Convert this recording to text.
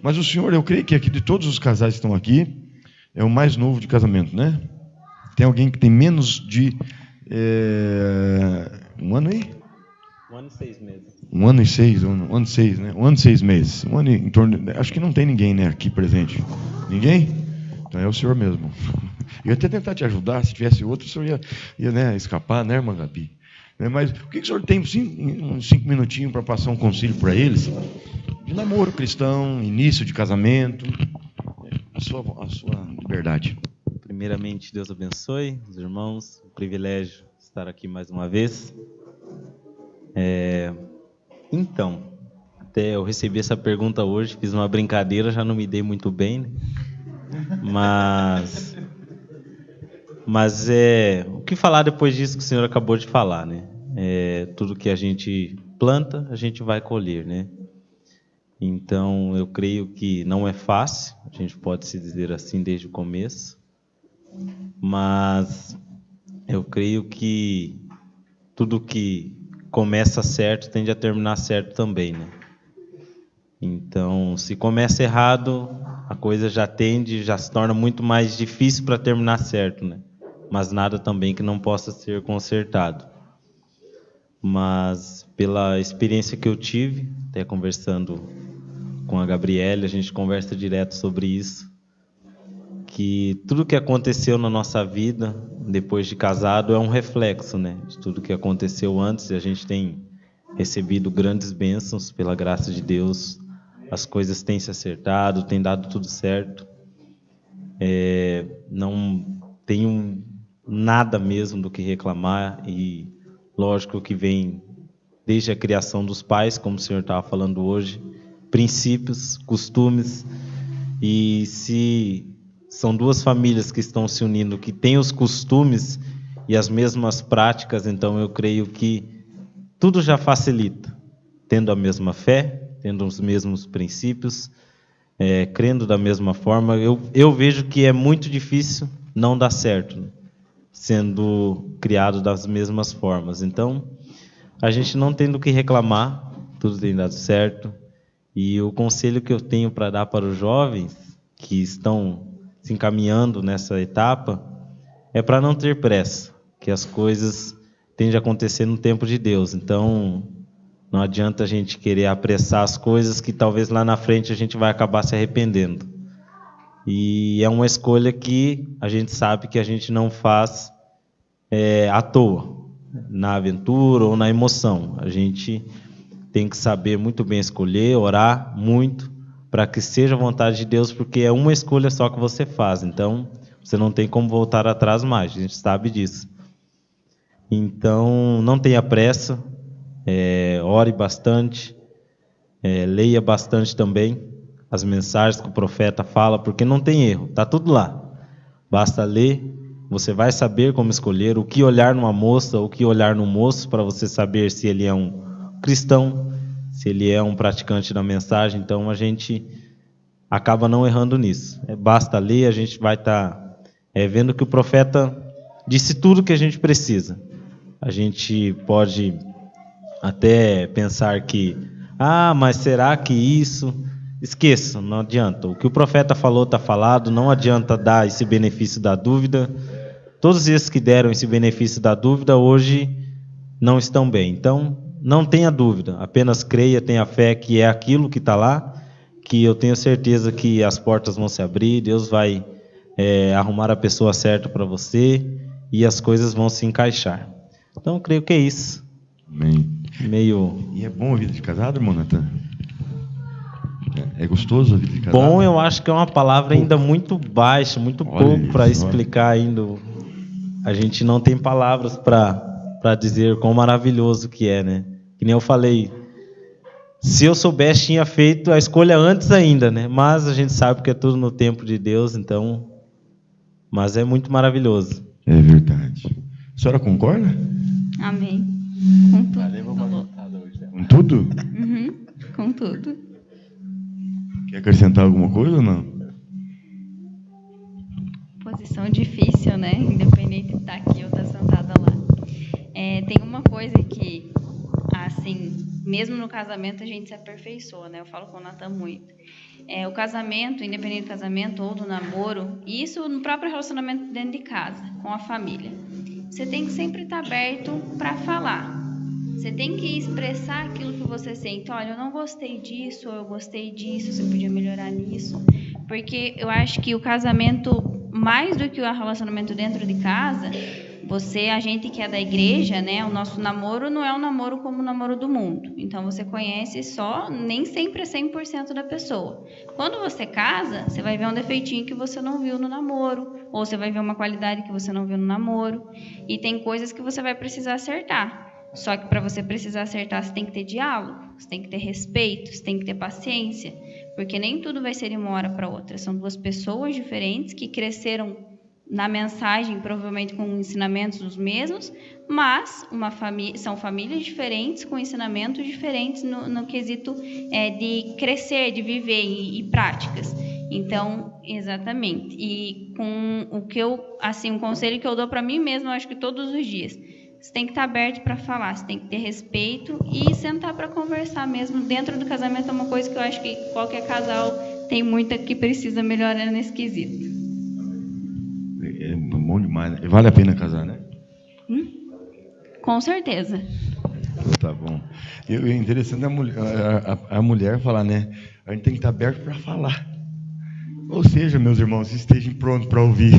Mas o senhor, eu creio que aqui de todos os casais que estão aqui, é o mais novo de casamento, né? Tem alguém que tem menos de 1 ano aí? 1 ano e 6 meses. 1 ano e 6, 1 ano e 6, né? 1 ano e 6 meses. Em torno acho que não tem ninguém, né, aqui presente. Ninguém? Então é o senhor mesmo. Eu ia até tentar te ajudar, se tivesse outro, o senhor ia né, escapar, né, irmã Gabi? Mas o que o senhor tem uns 5 minutinhos para passar um conselho para eles? De namoro cristão, início de casamento, a sua liberdade. Primeiramente, Deus abençoe os irmãos. Um privilégio estar aqui mais uma vez. Então, até eu recebi essa pergunta hoje, fiz uma brincadeira, já não me dei muito bem, né? Mas o que falar depois disso que o senhor acabou de falar, né? Tudo que a gente planta, a gente vai colher, né? Então, eu creio que não é fácil, a gente pode se dizer assim desde o começo, mas eu creio que tudo que começa certo tende a terminar certo também, né? Então, se começa errado, a coisa já se torna muito mais difícil para terminar certo, né? Mas nada também que não possa ser consertado. Mas pela experiência que eu tive, até conversando com a Gabriele, a gente conversa direto sobre isso, que tudo que aconteceu na nossa vida, depois de casado, é um reflexo, né, de tudo que aconteceu antes, e a gente tem recebido grandes bênçãos pela graça de Deus, as coisas têm se acertado, tem dado tudo certo, não tenho nada mesmo do que reclamar, e lógico que vem desde a criação dos pais, como o senhor estava falando hoje, princípios, costumes, e se são duas famílias que estão se unindo, que têm os costumes e as mesmas práticas, então eu creio que tudo já facilita, tendo a mesma fé, tendo os mesmos princípios, crendo da mesma forma. Eu vejo que é muito difícil não dar certo, né? Sendo criado das mesmas formas. Então, a gente não tem do que reclamar, tudo tem dado certo. E o conselho que eu tenho para dar para os jovens que estão se encaminhando nessa etapa é para não ter pressa, que as coisas tendem a acontecer no tempo de Deus. Então, não adianta a gente querer apressar as coisas que talvez lá na frente a gente vai acabar se arrependendo. E é uma escolha que a gente sabe que a gente não faz à toa, na aventura ou na emoção. A gente tem que saber muito bem escolher, orar muito, para que seja a vontade de Deus, porque é uma escolha só que você faz. Então, você não tem como voltar atrás mais, a gente sabe disso. Então, não tenha pressa, ore bastante, leia bastante também as mensagens que o profeta fala, porque não tem erro, está tudo lá. Basta ler, você vai saber como escolher, o que olhar numa moça, o que olhar no moço, para você saber se ele é um cristão, se ele é um praticante da mensagem. Então a gente acaba não errando nisso. Basta ler, a gente vai estar vendo que o profeta disse tudo que a gente precisa. A gente pode até pensar que, mas será que isso? Esqueça, não adianta. O que o profeta falou está falado, não adianta dar esse benefício da dúvida. Todos esses que deram esse benefício da dúvida hoje não estão bem. Então, não tenha dúvida, apenas creia, tenha fé que é aquilo que está lá, que eu tenho certeza que as portas vão se abrir, Deus vai arrumar a pessoa certa para você e as coisas vão se encaixar. Então, eu creio que é isso. Amém. E é bom a vida de casado, irmão Natan? É gostoso a vida de casado? Bom, eu acho que é uma palavra ainda muito baixa, muito pouco para explicar ainda. A gente não tem palavras para dizer quão maravilhoso que é, né? Que nem eu falei, se eu soubesse, tinha feito a escolha antes ainda, né? Mas a gente sabe que é tudo no tempo de Deus, então... Mas é muito maravilhoso. É verdade. A senhora concorda? Amém. Com tudo. Com tudo? Uhum, com tudo. Quer acrescentar alguma coisa ou não? Posição difícil, né? Independente de estar aqui ou estar sentada lá. Tem uma coisa que, assim, mesmo no casamento a gente se aperfeiçoa, né? Eu falo com o Natan muito. o casamento, independente do casamento ou do namoro, e isso no próprio relacionamento dentro de casa, com a família. Você tem que sempre estar aberto para falar. Você tem que expressar aquilo que você sente. Olha, eu não gostei disso, ou eu gostei disso, você podia melhorar nisso. Porque eu acho que o casamento, mais do que o relacionamento dentro de casa, a gente que é da igreja, né, o nosso namoro não é um namoro como o namoro do mundo. Então, você conhece nem sempre é 100% da pessoa. Quando você casa, você vai ver um defeitinho que você não viu no namoro, ou você vai ver uma qualidade que você não viu no namoro. E tem coisas que você vai precisar acertar. Só que para você precisar acertar, você tem que ter diálogo, você tem que ter respeito, você tem que ter paciência, porque nem tudo vai ser de uma hora para outra. São duas pessoas diferentes que cresceram na mensagem, provavelmente com ensinamentos os mesmos, mas são famílias diferentes, com ensinamentos diferentes no quesito de crescer, de viver e práticas. Então, exatamente. E com um conselho que eu dou para mim mesma, eu acho que todos os dias, você tem que estar aberto para falar, você tem que ter respeito e sentar para conversar mesmo. Dentro do casamento é uma coisa que eu acho que qualquer casal tem muita que precisa melhorar nesse quesito. É bom demais, né? Vale a pena casar, né? Com certeza. Tá bom. É interessante a mulher falar, né? A gente tem que estar aberto para falar. Ou seja, meus irmãos, estejam prontos para ouvir.